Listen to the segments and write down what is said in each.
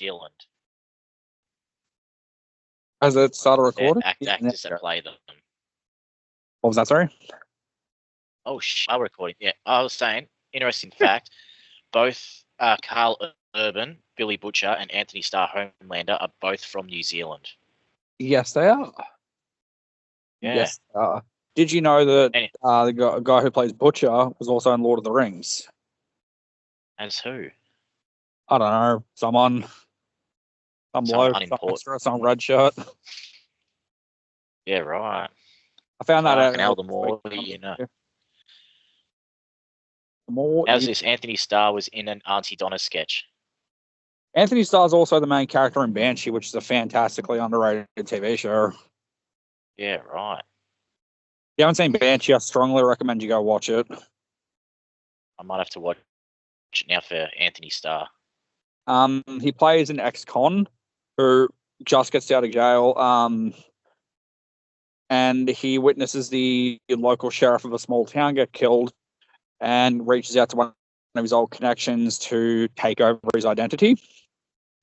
Zealand. Has it started recording? Actors that play them. What was that, sorry? Oh, are recording. Yeah, I was saying, interesting fact, both Carl Urban, Billy Butcher, and Anthony Starr Homelander are both from New Zealand. Yes, they are. Yeah. Yes, they are. Did you know that the guy who plays Butcher was also in Lord of the Rings? As who? I don't know. Some bloke, some extra, some red shirt. Yeah, right. I found that out. Hell, the more you know. How's this? Anthony Starr was in an Auntie Donna sketch. Anthony Starr is also the main character in Banshee, which is a fantastically underrated TV show. Yeah, right. If you haven't seen Banshee, I strongly recommend you go watch it. I might have to watch it now for Anthony Starr. He plays an ex-con who just gets out of jail. And he witnesses the local sheriff of a small town get killed and reaches out to one of his old connections to take over his identity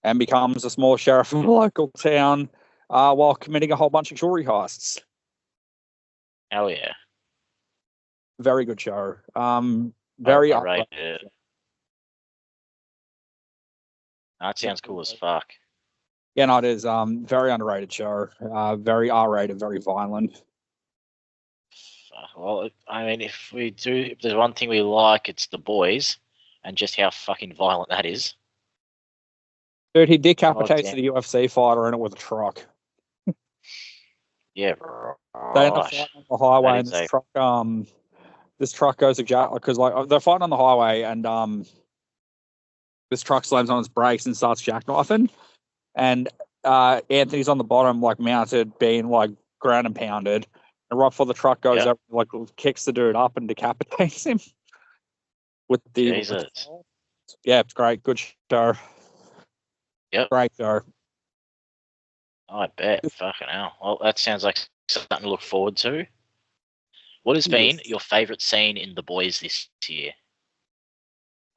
and becomes a small sheriff of a local town while committing a whole bunch of jewelry heists. Hell yeah. Very good show. Very underrated. That sounds cool as fuck. Yeah, no, it is. Very underrated show. Very R-rated, very violent. Well, I mean, if there's one thing we like, it's The Boys, and just how fucking violent that is. Dude, he decapitates the UFC fighter in it with a truck. Yeah, they end up fighting on the highway, and this truck goes exactly because they're fighting on the highway, and this truck slams on its brakes and starts jackknifing, and Anthony's on the bottom, mounted, being ground and pounded. And right before the truck goes up, kicks the dude up and decapitates him. With the Jesus. Yeah, it's great. Good show. Yep. Great show. I bet. Fucking hell. Well, that sounds like something to look forward to. What has been your favourite scene in The Boys this year?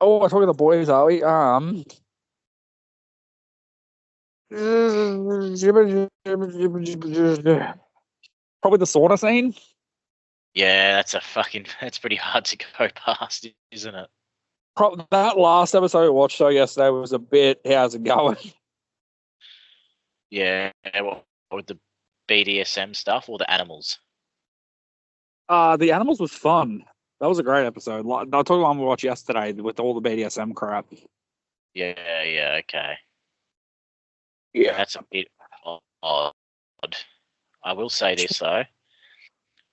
Oh, we're talking The Boys, are we? Probably the sauna scene. Yeah, that's pretty hard to go past, isn't it? That last episode we watched yesterday was a bit, how's it going? Yeah, with the BDSM stuff or the animals? The animals was fun. That was a great episode. I told you one we watched yesterday with all the BDSM crap. Yeah, okay. Yeah. That's a bit odd. I will say this, though.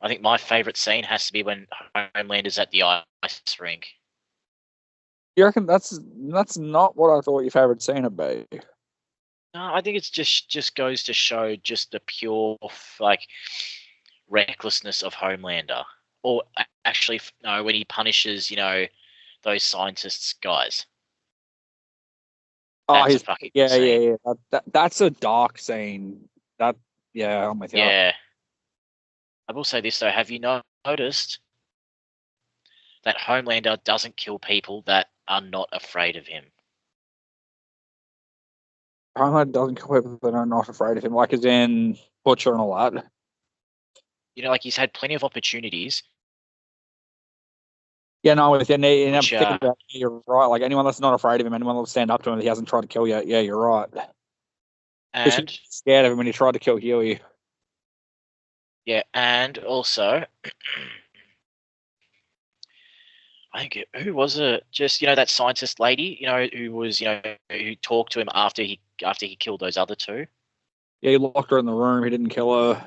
I think my favourite scene has to be when Homelander's at the ice rink. You reckon that's not what I thought your favourite scene would be? No, I think it's just goes to show just the pure, recklessness of Homelander. Or actually, no, when he punishes, those scientists guys. That's a fucking scene. Yeah. That's a dark scene. I'm with you. Yeah. I will say this, though. Have you noticed that Homelander doesn't kill people that are not afraid of him? Homelander doesn't kill people that are not afraid of him, as in Butcher and all that. He's had plenty of opportunities. Yeah, no, you're right. Anyone that's not afraid of him, anyone that'll stand up to him, he hasn't tried to kill yet. Yeah, you're right. And he was scared of him when he tried to kill Huey. Yeah, and also, I think who was it? Just that scientist lady, who was who talked to him after he killed those other two. Yeah, he locked her in the room. He didn't kill her.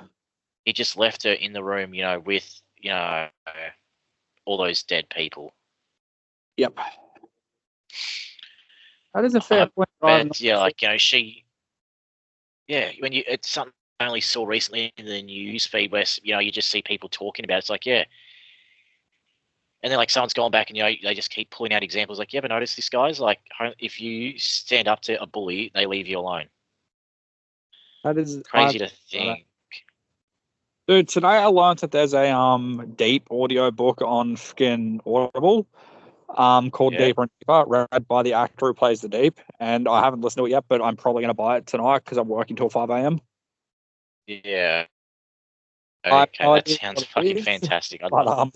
He just left her in the room, with all those dead people. Yep. That is a fair point. She. Yeah, it's something I only saw recently in the news feed where you just see people talking about it. It's and then someone's gone back and they just keep pulling out examples. You ever notice this, guys? If you stand up to a bully, they leave you alone. That is crazy to think. Dude, today I learned that there's a deep audio book on fucking Audible. called Deeper and Deeper, read by the actor who plays the Deep. And I haven't listened to it yet, but I'm probably going to buy it tonight because I'm working till 5 a.m. Yeah. Okay, that sounds fucking fantastic. But,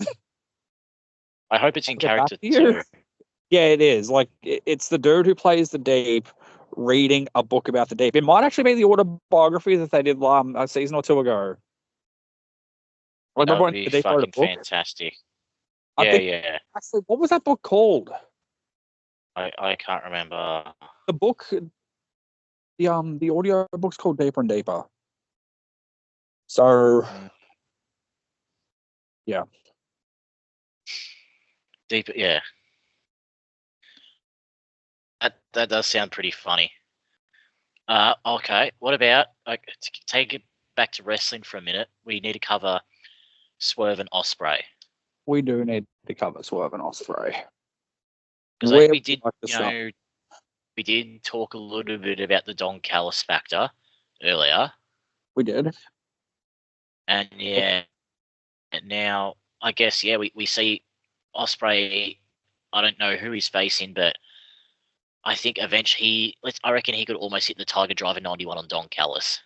I hope it's in character too. Yeah, it is. Like, it's the dude who plays the Deep reading a book about the Deep. It might actually be the autobiography that they did a season or two ago. I remember when the Deep wrote a book. Fantastic. Yeah. Actually, what was that book called? I can't remember. The book, the audio book's called Deeper and Deeper. So, yeah. Deeper, yeah. That does sound pretty funny. Okay, what about to take it back to wrestling for a minute? We need to cover Swerve and Ospreay. We do need to cover Swerve and Ospreay. Because we did, we did talk a little bit about the Don Callis factor earlier. We did. And yeah, now I guess, we see Ospreay. I don't know who he's facing, but I think eventually I reckon he could almost hit the Tiger Driver 91 on Don Callis.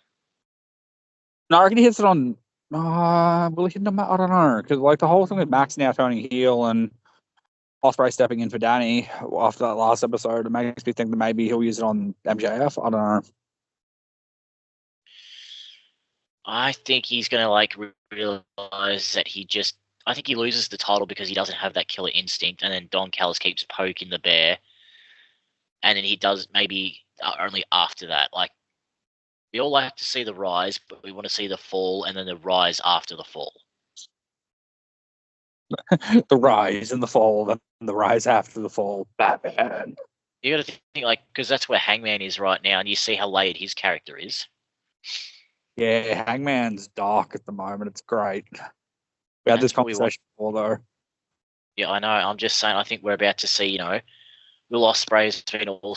No, I reckon he hits it on. Will he hit him? I don't know, because like the whole thing with Max now turning heel and Ospreay stepping in for Danny after that last episode, it makes me think that maybe he'll use it on MJF. I don't know. I think he's going to realize that I think he loses the title because he doesn't have that killer instinct, and then Don Callis keeps poking the bear, and then he does maybe only after that. Like, we all like to see the rise, but we want to see the fall and then the rise after the fall. The rise and the fall, and the rise after the fall. Batman. You got to think, because that's where Hangman is right now, and you see how layered his character is. Yeah, Hangman's dark at the moment. It's great. We had this conversation before, though. Yeah, I know. I'm just saying, I think we're about to see, Will Ospreay's been all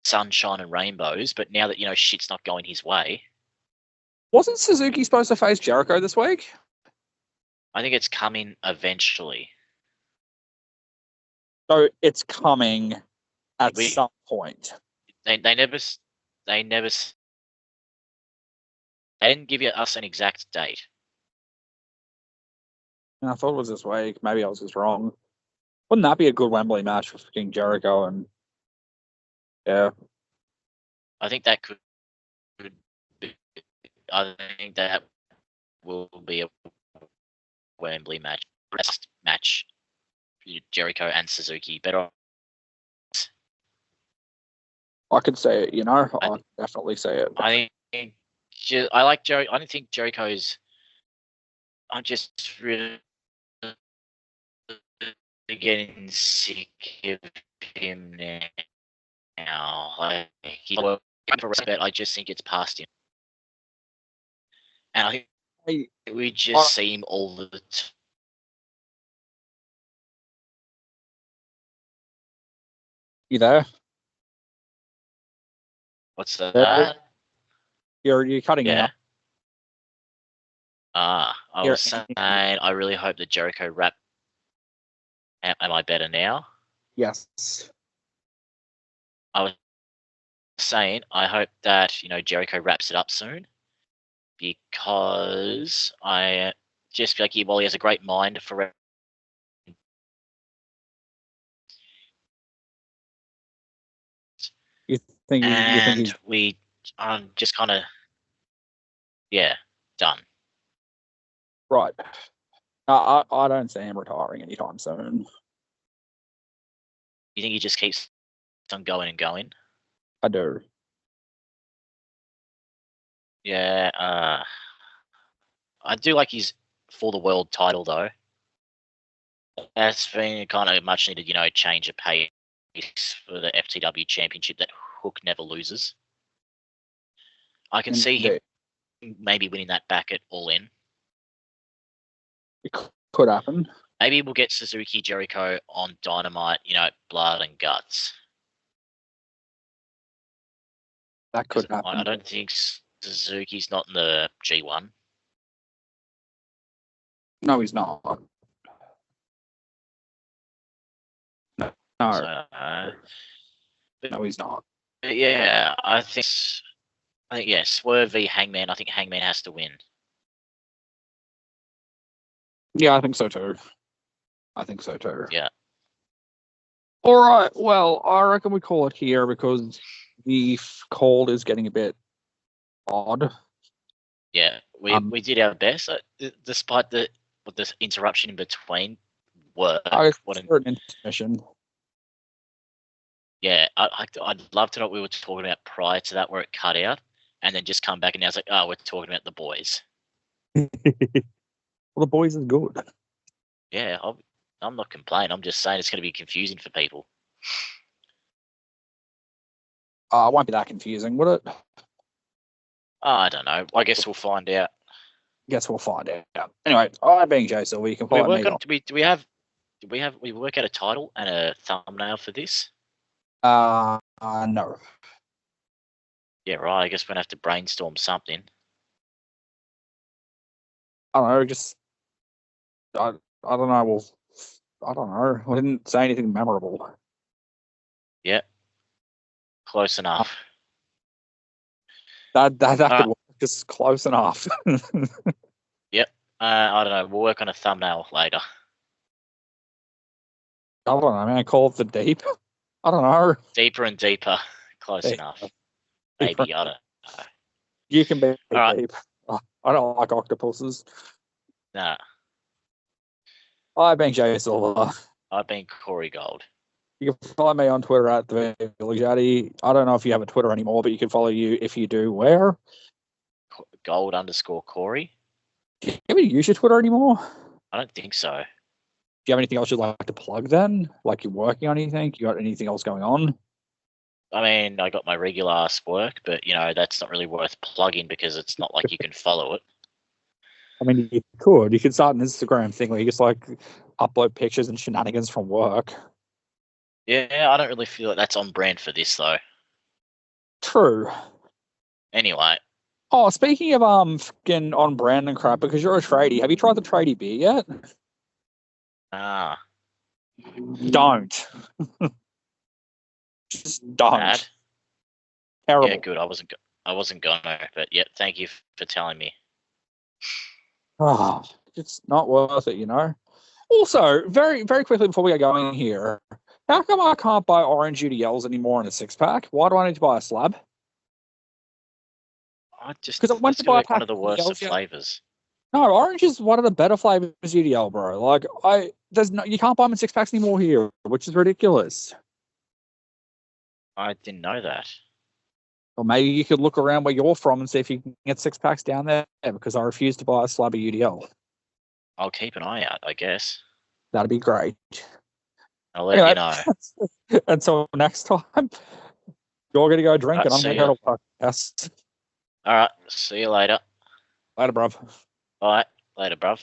sunshine and rainbows, but now that, shit's not going his way. Wasn't Suzuki supposed to face Jericho this week? I think it's coming eventually. So it's coming at some point. They didn't give us an exact date. I thought it was this week. Maybe I was just wrong. Wouldn't that be a good Wembley match for fucking Jericho? And yeah, I think that could. I think that will be a Wembley match. Best match. Jericho and Suzuki. Better. I could say it. I definitely say it. I think I like Jericho. I don't think Jericho's. I'm just really getting sick of him now. Like, he's for respect. I just think it's past him, and I think we just see him all the time. You there? What's that? You're cutting out. I was saying, I really hope that Jericho wrap. Am I better now? Yes. I was saying, I hope that Jericho wraps it up soon, because I just feel like he has a great mind for. You think I'm just kind of done. Right. I don't see him retiring anytime soon. You think he just keeps on going and going? I do. Yeah. I do like his for the world title though. That's been kind of much needed, change of pace for the FTW Championship that Hook never loses. I can see him maybe winning that back at All In. It could happen. Maybe we'll get Suzuki Jericho on Dynamite, blood and guts. That could happen. I don't think Suzuki's not in the G1. No, he's not. No, So, no, he's not. but yeah, I think yeah, Swerve v Hangman. I think Hangman has to win. Yeah, I think so too. Yeah. All right. Well, I reckon we call it here because the cold is getting a bit odd. Yeah, we did our best, despite the interruption in between work. What an intermission. Yeah, I'd love to know what we were talking about prior to that, where it cut out, and then just come back and now it's like, oh, we're talking about the boys. Well, the boys is good. Yeah, I'm not complaining. I'm just saying it's going to be confusing for people. It won't be that confusing, would it? I don't know. I guess we'll find out. Guess we'll find out. Anyway, I'm being Jay Silver. You can follow me. Do we work out a title and a thumbnail for this? No. Yeah, right. I guess we're gonna have to brainstorm something. I don't know. I don't know. Well, I don't know. I didn't say anything memorable. Yeah, close enough. That could work. Just close enough. Yep. I don't know. We'll work on a thumbnail later. I don't know, man. Call it the deep. I don't know. Deeper and deeper. Close enough. Maybe. I don't know. You can be right. deep. I don't like octopuses. Nah. I've been Jay Silver. I've been Corey Gold. You can follow me on Twitter at the Village Addy. I don't know if you have a Twitter anymore, but you can follow you if you do. Where? Gold_Corey. Do you ever use your Twitter anymore? I don't think so. Do you have anything else you'd like to plug then? Like you're working on anything? You got anything else going on? I mean, I got my regular ass work, but that's not really worth plugging because it's not like you can follow it. I mean, you could. You could start an Instagram thing where you just like upload pictures and shenanigans from work. Yeah, I don't really feel like that's on brand for this though. True. Anyway. Oh, speaking of fucking on brand and crap, because you're a tradie, have you tried the tradie beer yet? Don't. Just don't. Bad. Terrible. Yeah, good. I wasn't gonna, but yeah, thank you for telling me. Oh, it's not worth it, Also, very, very quickly before we get going here, how come I can't buy orange UDLs anymore in a 6-pack? Why do I need to buy a slab? Because I went to buy one of the worst of flavors. No, orange is one of the better flavors UDL, bro. Like you can't buy them in 6-packs anymore here, which is ridiculous. I didn't know that. Or maybe you could look around where you're from and see if you can get 6-packs down there, because I refuse to buy a slab of UDL. I'll keep an eye out, I guess. That'd be great. I'll let you know. Until next time, you're going to go drink and I'm going to go to work. Yes. All right. See you later. Later, bruv. All right. Later, bruv.